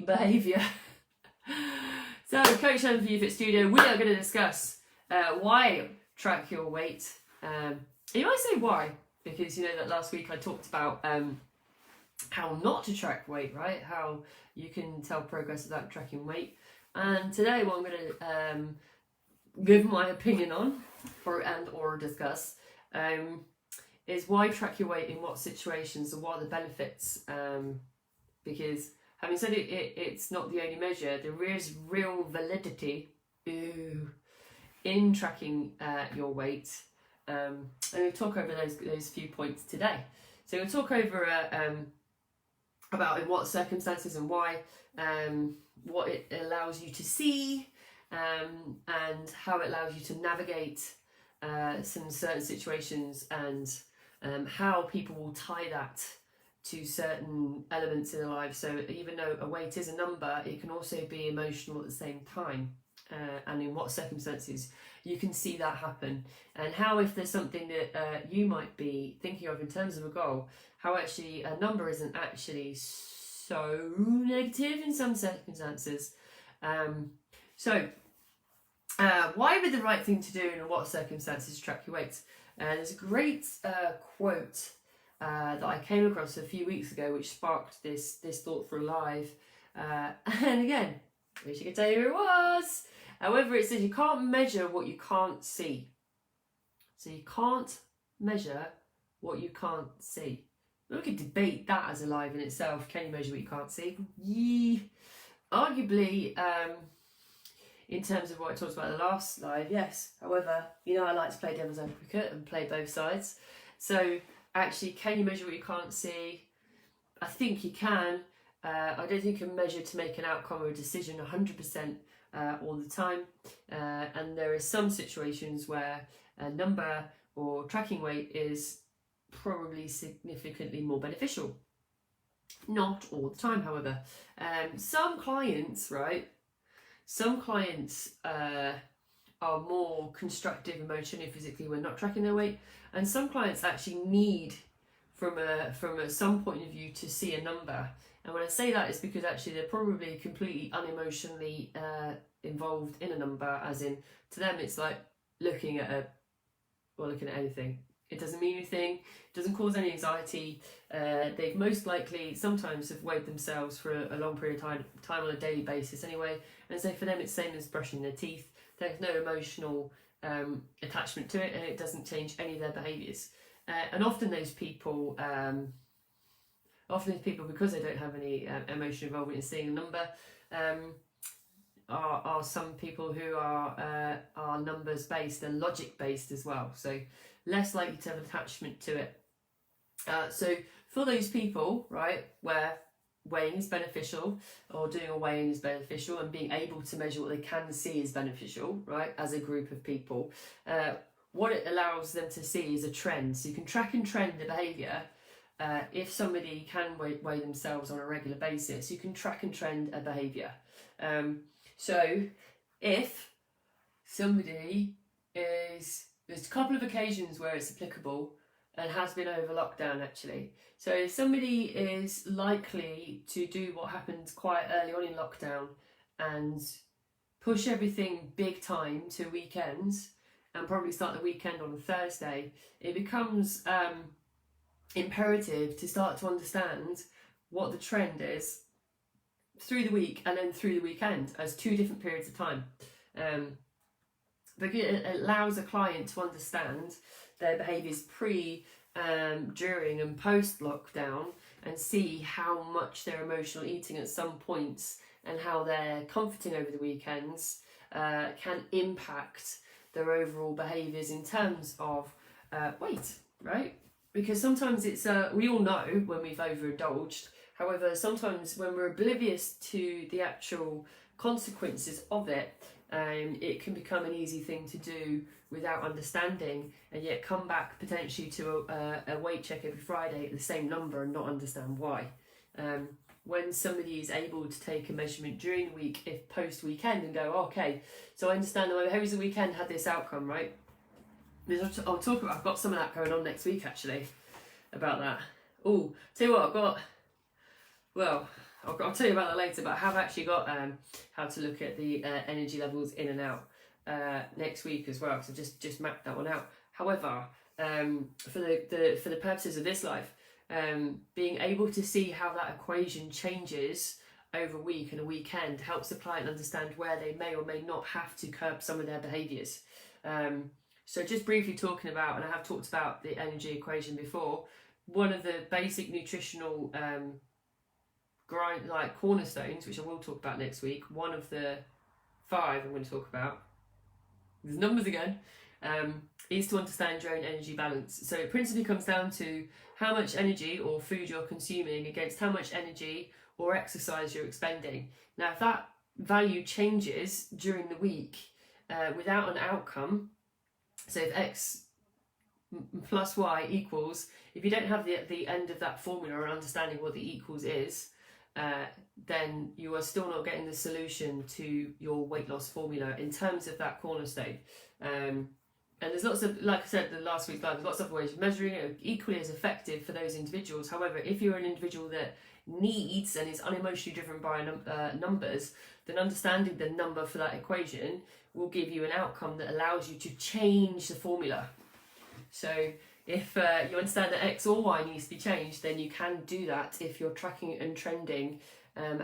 eating behaviour. So, Coach Helen for YouFit Studio, we are going to discuss why track your weight. You might say why, because you know that last week I talked about how not to track weight, right? How you can tell progress without tracking weight. And today what I'm going to give my opinion on, or discuss, is why track your weight in what situations and what are the benefits. Because having said it's not the only measure, there is real validity in tracking your weight. And we'll talk over those few points today. So we'll talk over about in what circumstances and why, what it allows you to see, and how it allows you to navigate some certain situations, and how people will tie that to certain elements in their life. So even though a weight is a number, it can also be emotional at the same time, and in what circumstances you can see that happen, and how, if there's something that you might be thinking of in terms of a goal, how actually a number isn't actually so negative in some circumstances. So why would the right thing to do and in what circumstances track your weight? There's a great quote that I came across a few weeks ago which sparked this thought for a live, and again, I wish I could tell you who it was. However, it says you can't measure what you can't see. So you can't measure what you can't see. We could debate that as a live in itself. Can you measure what you can't see? Arguably, in terms of what I talked about in the last live, yes. However, you know I like to play devil's advocate and play both sides. So actually, can you measure what you can't see? I think you can. I don't think you can measure to make an outcome or a decision 100% all the time. And there are some situations where a number or tracking weight is probably significantly more beneficial. Not all the time, however. Some clients, right? Some clients are more constructive emotionally, physically when not tracking their weight, and some clients actually need, from some point of view, to see a number. And when I say that, it's because actually they're probably completely unemotionally involved in a number, as in, to them it's like looking at anything. It doesn't mean anything, it doesn't cause any anxiety. They've most likely sometimes have weighed themselves for a long period of time on a daily basis anyway, and so for them it's the same as brushing their teeth. There's no emotional attachment to it, and it doesn't change any of their behaviours. And often those people, because they don't have any emotional involvement in seeing a number, are some people who are numbers based and logic based as well, so less likely to have an attachment to it. So for those people, right, where weighing is beneficial, or doing a weighing is beneficial, and being able to measure what they can see is beneficial, right, as a group of people, what it allows them to see is a trend. So you can track and trend the behaviour. If somebody can weigh themselves on a regular basis, you can track and trend a behaviour. So if somebody there's a couple of occasions where it's applicable and has been over lockdown actually. So if somebody is likely to do what happened quite early on in lockdown and push everything big time to weekends, and probably start the weekend on a Thursday, it becomes imperative to start to understand what the trend is through the week and then through the weekend as two different periods of time. Because it allows a client to understand their behaviours during and post lockdown, and see how much they're emotional eating at some points and how their comforting over the weekends can impact their overall behaviours in terms of weight, right? Because sometimes it's we all know when we've overindulged. However, sometimes when we're oblivious to the actual consequences of it, it can become an easy thing to do without understanding, and yet come back potentially to a weight check every Friday at the same number and not understand why. When somebody is able to take a measurement during the week, if post weekend, and go, okay, so I understand that my behaviours the weekend had this outcome, right? I'll talk about, I've got some of that going on next week actually, about that. Oh, tell you what, I'll tell you about that later, but I have actually got how to look at the energy levels in and out next week as well, so just mapped that one out. However, for the purposes of this life, being able to see how that equation changes over a week and a weekend helps the client understand where they may or may not have to curb some of their behaviours. So just briefly talking about, and I have talked about the energy equation before, one of the basic nutritional cornerstones, which I will talk about next week, one of the 5 I'm going to talk about, there's numbers again, is to understand your own energy balance. So it principally comes down to how much energy or food you're consuming against how much energy or exercise you're expending. Now, if that value changes during the week without an outcome, so if X plus Y equals, if you don't have the end of that formula or understanding what the equals is, then you are still not getting the solution to your weight loss formula in terms of that cornerstone. And there's lots of, like I said the last week's live, there's lots of ways of measuring it, equally as effective for those individuals. However, if you're an individual that needs and is unemotionally driven by numbers, then understanding the number for that equation will give you an outcome that allows you to change the formula. So if you understand that X or Y needs to be changed, then you can do that if you're tracking and trending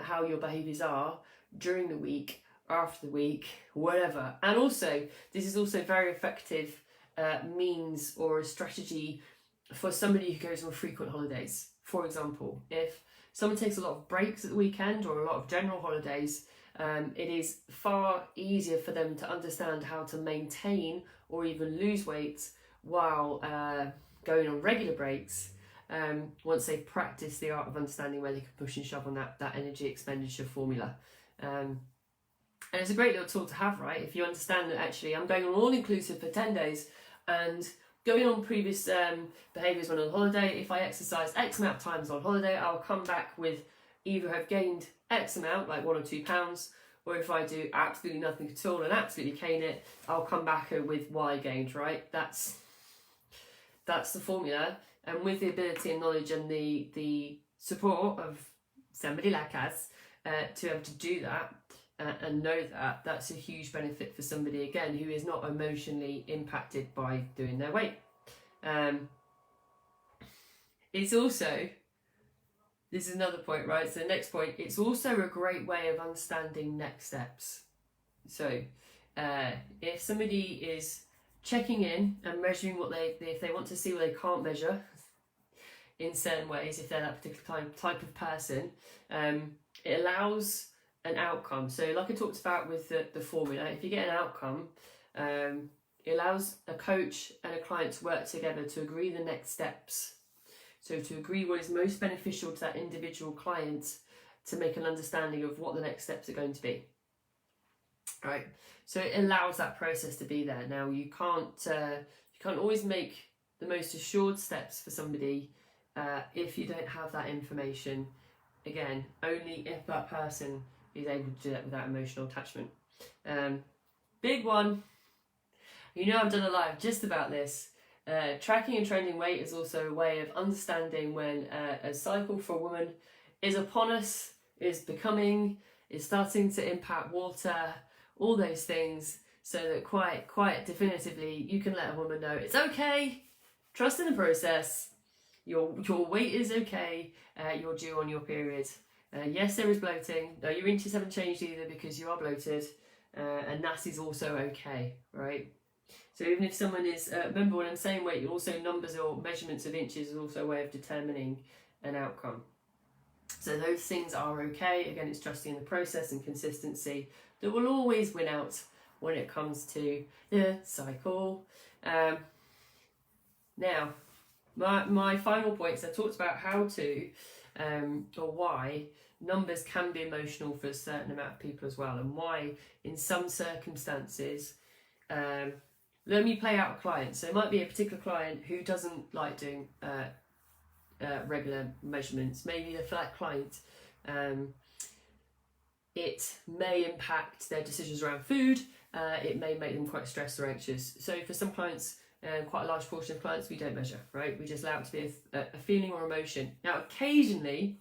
how your behaviours are during the week, after the week, whatever. And also, this is also very effective means or a strategy for somebody who goes on frequent holidays. For example, if someone takes a lot of breaks at the weekend or a lot of general holidays, it is far easier for them to understand how to maintain or even lose weight while going on regular breaks, once they practice the art of understanding where they can push and shove on that energy expenditure formula. And it's a great little tool to have, right? If you understand that actually I'm going on all-inclusive for 10 days and going on previous behaviours when on holiday, if I exercise X amount of times on holiday, I'll come back with either have gained X amount, like 1 or 2 pounds, or if I do absolutely nothing at all and absolutely cane it, I'll come back with Y gained, right? That's the formula. And with the ability and knowledge and the support of somebody like us to be able to do that and know that, that's a huge benefit for somebody, again, who is not emotionally impacted by doing their weight. It's also, this is another point, right? So the next point, it's also a great way of understanding next steps. So if somebody is checking in and measuring if they want to see what they can't measure in certain ways, if they're that particular type of person, it allows an outcome. So like I talked about with the formula, if you get an outcome, it allows a coach and a client to work together to agree the next steps. So to agree what is most beneficial to that individual client to make an understanding of what the next steps are going to be. Right, so it allows that process to be there. Now you can't always make the most assured steps for somebody if you don't have that information. Again, only if that person is able to do that without emotional attachment. Big one. You know, I've done a live just about this. Tracking and trending weight is also a way of understanding when a cycle for a woman is upon us, is starting to impact water, all those things, so that quite definitively you can let a woman know it's okay, trust in the process, your weight is okay, you're due on your period. Yes, there is bloating. No, your inches haven't changed either because you are bloated, and that is also okay, right? So even if someone is, remember when I'm saying weight, also numbers or measurements of inches is also a way of determining an outcome. So those things are okay. Again, it's trusting in the process and consistency that will always win out when it comes to the cycle. Now, my final points, I talked about how to, or why, numbers can be emotional for a certain amount of people as well, and why in some circumstances, let me play out a client. So it might be a particular client who doesn't like doing regular measurements. Maybe for that client, it may impact their decisions around food. It may make them quite stressed or anxious. So for some clients, quite a large portion of clients, we don't measure, right? We just allow it to be a feeling or emotion. Now, occasionally,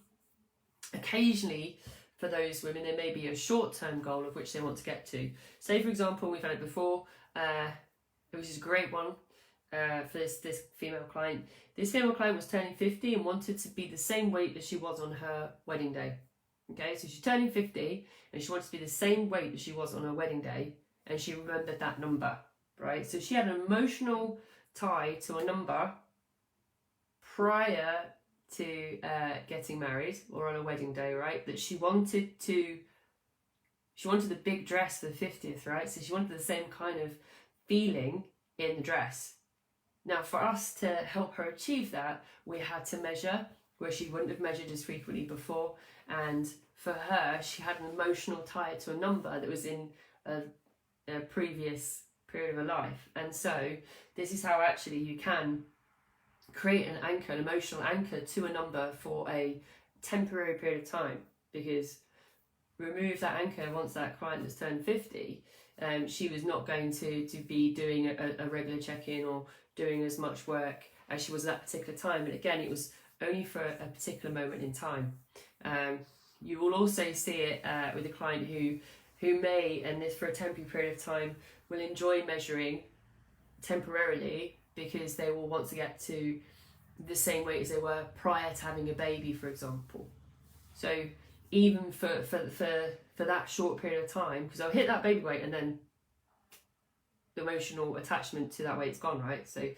occasionally for those women there may be a short-term goal of which they want to get to. Say for example, we've had it before, which is a great one for this female client. This female client was turning 50 and wanted to be the same weight as she was on her wedding day. Okay, so she's turning 50 and she wanted to be the same weight as she was on her wedding day, and she remembered that number, right? So she had an emotional tie to a number prior to getting married or on a wedding day, right? That she wanted the big dress for the 50th, right? So she wanted the same kind of feeling in the dress. Now, for us to help her achieve that, we had to measure where she wouldn't have measured as frequently before. And for her, she had an emotional tie to a number that was in a previous period of her life. And so this is how actually you can create an anchor, an emotional anchor to a number for a temporary period of time, because remove that anchor once that client has turned 50, she was not going to be doing a regular check-in or doing as much work as she was at that particular time. And again, it was only for a particular moment in time. You will also see it with a client who may, and this for a temporary period of time, will enjoy measuring temporarily because they will want to get to the same weight as they were prior to having a baby, for example. So even for that short period of time, because they'll hit that baby weight and then the emotional attachment to that weight's gone, right? So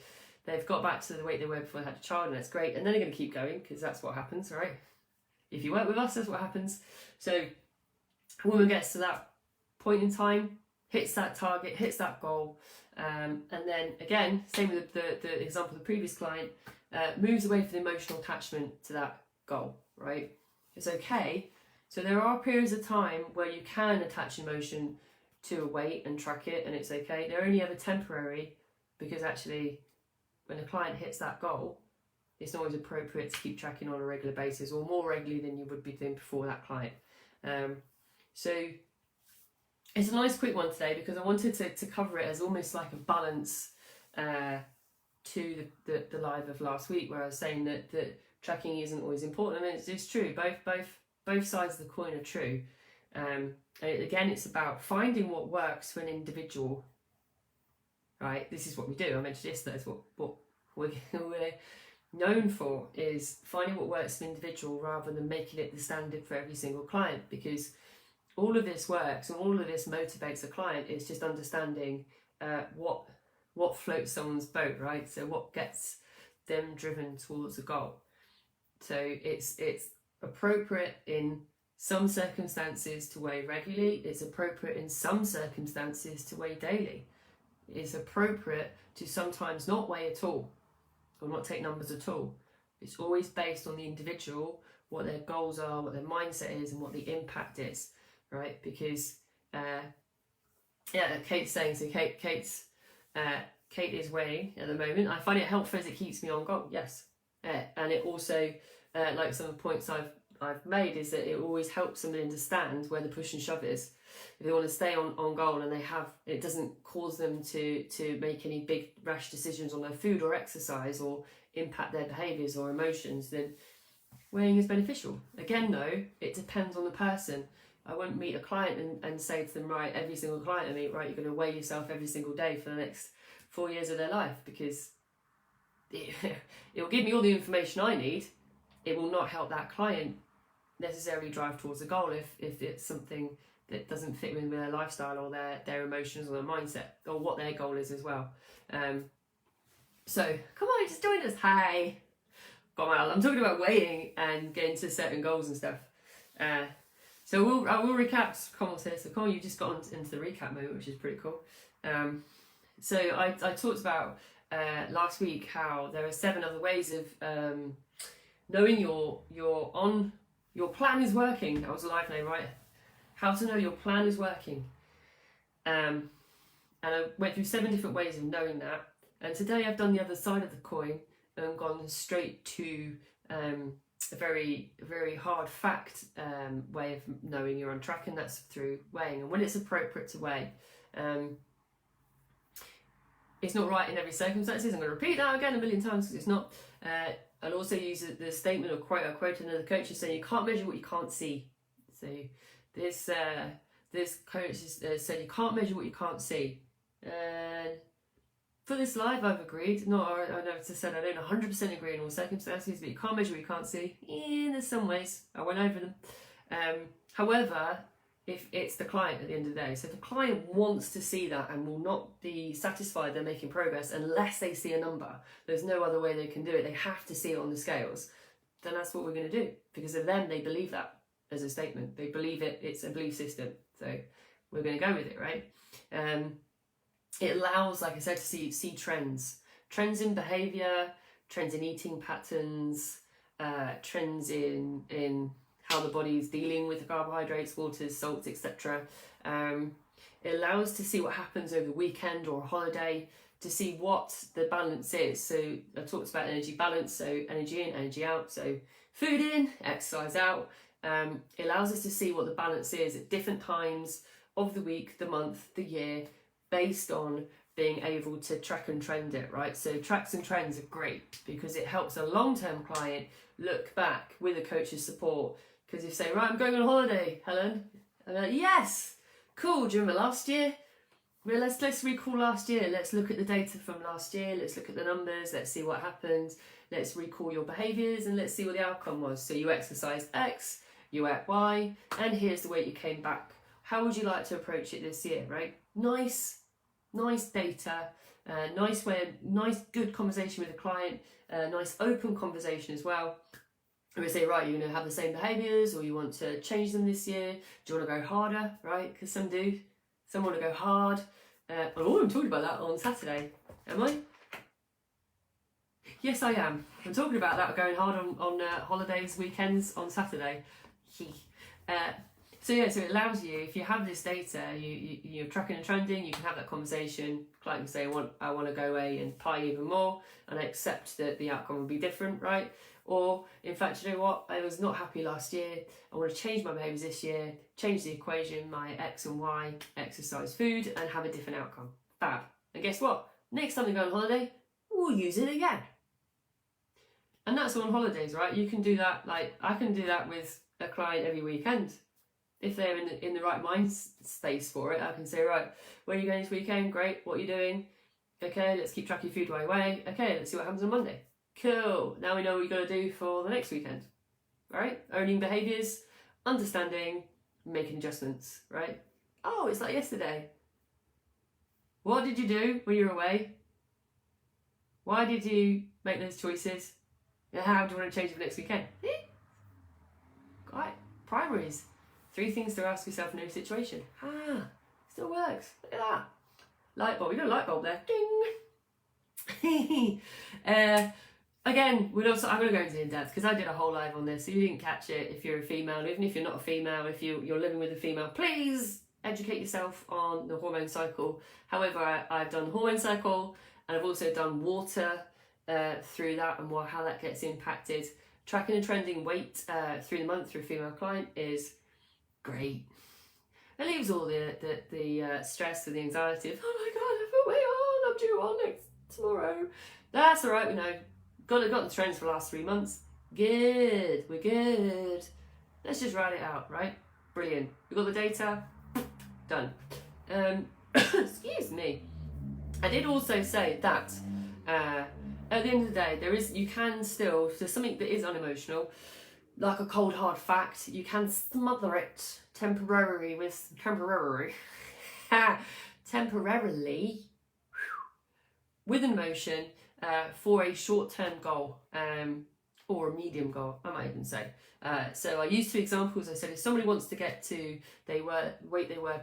they've got back to the weight they were before they had a child, and that's great. And then they're going to keep going because that's what happens, right? If you work with us, that's what happens. So a woman gets to that point in time, hits that target, hits that goal, and then again, same with the example of the previous client, moves away from the emotional attachment to that goal, right? It's okay. So there are periods of time where you can attach emotion to a weight and track it, and it's okay. They're only ever temporary, because actually when a client hits that goal, it's not always appropriate to keep tracking on a regular basis, or more regularly than you would be doing before that client. So it's a nice quick one today because I wanted to cover it as almost like a balance to the live of last week, where I was saying that tracking isn't always important, and it's true. Both sides of the coin are true. And again, it's about finding what works for an individual. Right, this is what we do. I mentioned yesterday. It's what we're known for, is finding what works for an individual rather than making it the standard for every single client, because all of this works and all of this motivates a client. It's just understanding what floats someone's boat, right? So what gets them driven towards a goal. So it's appropriate in some circumstances to weigh regularly. It's appropriate in some circumstances to weigh daily. It's appropriate to sometimes not weigh at all or not take numbers at all. It's always based on the individual, what their goals are, what their mindset is, and what the impact is, right? Because Kate's saying, so Kate is weighing at the moment. I find it helpful as it keeps me on goal. Yes, and it also, like some of the points I've made, is that it always helps them understand where the push and shove is. If they want to stay on goal and it doesn't cause them to make any big rash decisions on their food or exercise or impact their behaviours or emotions, then weighing is beneficial. Again though, it depends on the person. I won't meet a client and say to them, right, every single client I meet, right, you're going to weigh yourself every single day for the next 4 years of their life, because it will give me all the information I need. It will not help that client necessarily drive towards a goal if it's something that doesn't fit with their lifestyle or their emotions or their mindset or what their goal is as well. So come on, just join us. Hi. I'm talking about weighing and getting to certain goals and stuff. So I will recap comments here. So Connell, you just got into the recap moment, which is pretty cool. So I talked about last week how there are 7 other ways of knowing your plan is working. That was a live name, right? How to know your plan is working. And I went through 7 different ways of knowing that. And today I've done the other side of the coin and gone straight to a very, very hard fact way of knowing you're on track, and that's through weighing. And when it's appropriate to weigh, it's not right in every circumstances. I'm going to repeat that again a million times because it's not. and also use the statement or quote I quote another coach is saying you can't measure what you can't see. So this coach said you can't measure what you can't see. And for this live, I've agreed. I know it's said I don't 100% agree in all circumstances, but you can't measure what you can't see. Yeah, there's some ways. I went over them. However, if it's the client at the end of the day, so if the client wants to see that and will not be satisfied they're making progress unless they see a number, there's no other way they can do it. They have to see it on the scales. Then that's what we're going to do, because of them, they believe that as a statement. They believe it. It's a belief system. So we're going to go with it, right? It allows, like I said, to see trends in behaviour, trends in eating patterns, trends in how the body's dealing with the carbohydrates, waters, salts, etc. It allows to see what happens over the weekend or a holiday, to see what the balance is. So I talked about energy balance, so energy in, energy out, so food in, exercise out. It allows us to see what the balance is at different times of the week, the month, the year, based on being able to track and trend it, right? So tracks and trends are great because it helps a long-term client look back with a coach's support. Because you say, right, I'm going on holiday, Helen. And they're like, yes, cool, do you remember last year? Well, let's recall last year. Let's look at the data from last year. Let's look at the numbers. Let's see what happened. Let's recall your behaviours and let's see what the outcome was. So you exercised X, you ate Y, and here's the way you came back. How would you like to approach it this year, right? Nice data, nice good conversation with the client, nice open conversation as well. And we say, right, you're going to have the same behaviours or you want to change them this year. Do you want to go harder, right? Because some do. Some want to go hard. I'm talking about that on Saturday. Am I? Yes, I am. I'm talking about that, going hard on holidays, weekends, on Saturday. So it allows you, if you have this data, you're tracking and trending, you can have that conversation. Client can say, I want to go away and pie even more, and I accept that the outcome will be different, right? Or, in fact, you know what, I was not happy last year, I want to change my behaviours this year, change the equation, my X and Y, exercise, food, and have a different outcome. Fab. And guess what? Next time we go on holiday, we'll use it again. And that's on holidays, right? You can do that, like, I can do that with a client every weekend. If they're in the right mind space for it, I can say, right, where are you going this weekend? Great, what are you doing? Okay, let's keep track of your food while you're away. Okay, let's see what happens on Monday. Cool, now we know what we've got to do for the next weekend. Right? Owning behaviours, understanding, making adjustments, right? Oh, it's like yesterday. What did you do when you were away? Why did you make those choices? And how do you want to change it for next weekend? Right, primaries. 3 things to ask yourself in every situation. Still works. Look at that. Light bulb. You got a light bulb there. Ding. Again, I'm going to go into in-depth because I did a whole live on this. So you didn't catch it if you're a female. Even if you're not a female, if you're living with a female, please educate yourself on the hormone cycle. However, I've done the hormone cycle and I've also done water through that and how that gets impacted. Tracking and trending weight through the month through a female client is great. It leaves all the stress and the anxiety of, oh my god, I put weight on, I'm due on tomorrow. That's all right, we know. Got the trends for the last 3 months. Good, we're good. Let's just write it out, right? Brilliant. We got the data. Done. Excuse me. I did also say that at the end of the day, there's something that is unemotional, like a cold hard fact. You can smother it temporarily with an emotion for a short-term goal or a medium goal, I might even say. So I used 2 examples. I said if somebody wants to get to they were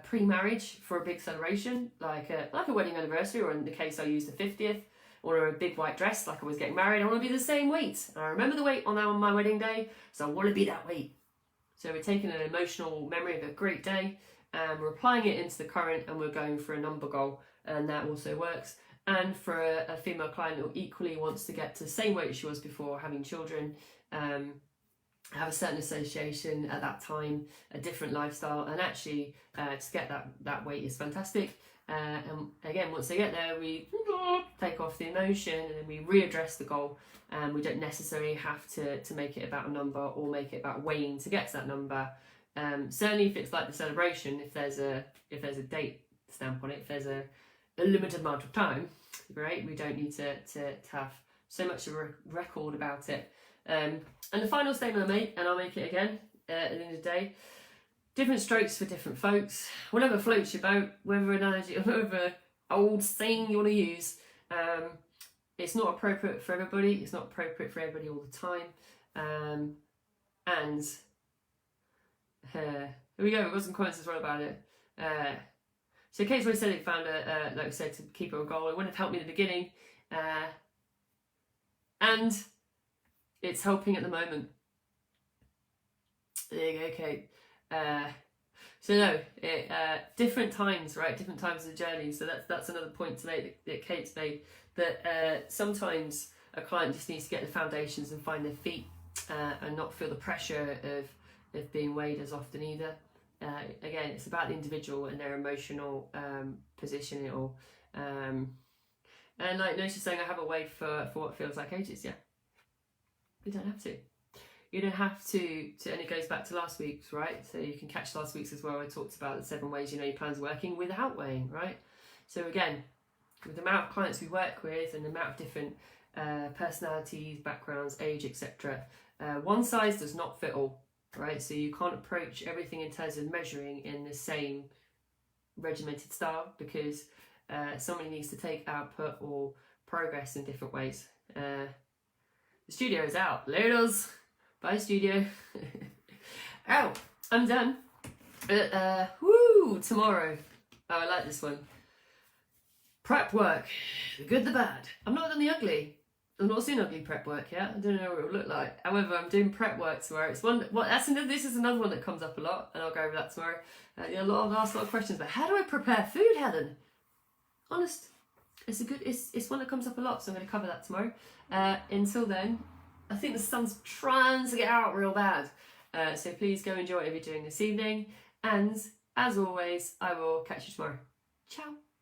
pre-marriage for a big celebration, like a wedding anniversary, or in the case I used the 50th, or a big white dress like I was getting married, I want to be the same weight. And I remember the weight on my wedding day, so I want to be that weight. So we're taking an emotional memory of a great day and we're applying it into the current and we're going for a number goal, and that also works. And for a female client who equally wants to get to the same weight she was before having children, have a certain association at that time, a different lifestyle, and actually to get that weight is fantastic. And again, once they get there, we take off the emotion, and then we readdress the goal. And we don't necessarily have to make it about a number or make it about weighing to get to that number. Certainly if it's like the celebration, if there's a date stamp on it, if there's a limited amount of time, great, we don't need to have so much of a record about it. And the final statement I make, and I'll make it again at the end of the day, different strokes for different folks, whatever floats your boat, whatever analogy, whatever old saying you want to use. It's not appropriate for everybody. It's not appropriate for everybody all the time. And here we go. We've got some comments as well about it. So Kate's always said it found like I said, to keep her goal. It wouldn't have helped me in the beginning. And it's helping at the moment. There you go, Kate. So no, different times, right? Different times of the journey. So that's another point to make that Kate's made. That sometimes a client just needs to get the foundations and find their feet, and not feel the pressure of being weighed as often either. Again, it's about the individual and their emotional position or and like Noti's saying, I have a way for what feels like ages. Yeah, you don't have to. You don't have to, and it goes back to last week's, right? So you can catch last week's as well. I talked about the 7 ways you know your plan's working without weighing, right? So again, with the amount of clients we work with and the amount of different personalities, backgrounds, age, etc., one size does not fit all, right? So you can't approach everything in terms of measuring in the same regimented style, because somebody needs to take output or progress in different ways. The studio is out. Laters. Bye, studio. Oh, I'm done. Tomorrow. Oh, I like this one. Prep work, the good, the bad. I've not done the ugly. I've not seen ugly prep work yet. I don't know what it will look like. However, I'm doing prep work tomorrow. It's one. Well, this is another one that comes up a lot, and I'll go over that tomorrow. A lot of questions about how do I prepare food, Helen? Honest, it's one that comes up a lot, so I'm going to cover that tomorrow. Until then, I think the sun's trying to get out real bad. So please go enjoy whatever you're doing this evening. And as always, I will catch you tomorrow. Ciao.